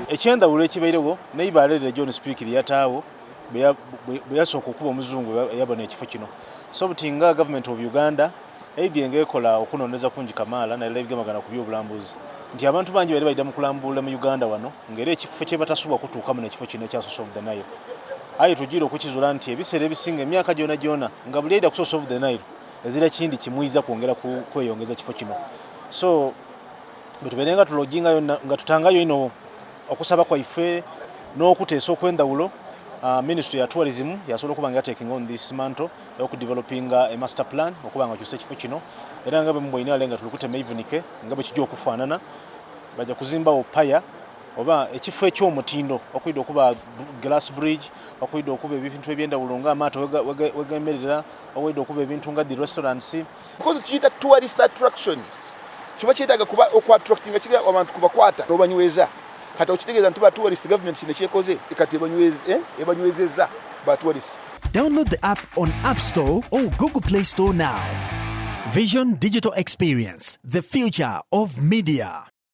Ekyendawulo ekibairewo neibalere John Speaker yataawo bwe yasooka okuba omuzungu yabona ekifo kino. So butinga Government of Uganda ebyenga ekola okunoonyeza kungi kamaala naye ebigamagana ku byobulambuzi nti abantu bangi bali bayida mu kulambula mu Uganda wano ng'era ekifo kye batasubwa kutuukamu n'ekifo kino ekya Source of the Nile. Aye tugira okukizuula nti ebiseera ebisinga emyaka gyona nga buli ayida ku Source of the Nile ezira kindi kimuyiza kwongera kweyongeza kifo kino. So betubeerenga tulogingayo nga tutangayo ino okusaba kwaife n'okuteesa okw'endawulo. Ministry ya Tourism yasobola okuba nga taking on this mantle okudeveloping a master plan okuba nga kyusa ekifo kino era nga bwe mboyina alenga tulukutema evenike nga bwe kijja okufaanana bajja kuzimbawo paya oba ekifo eky'omutindo okuyida okuba glass bridge okuyida okuba ebintu ebyendawulo nga amaato wegemerera okuyida okuba ebintu nga the restaurants because kiyita tourist attraction kiba kyetaaga kuba okwa-attractinga kiga abantu kubakwata obanyweza kati okitegeeza nti ba tourist government kino kyekoze kati ebanywezeza ba tourist. Download the app on App Store or Google Play Store now. Vision Digital Experience, the future of media.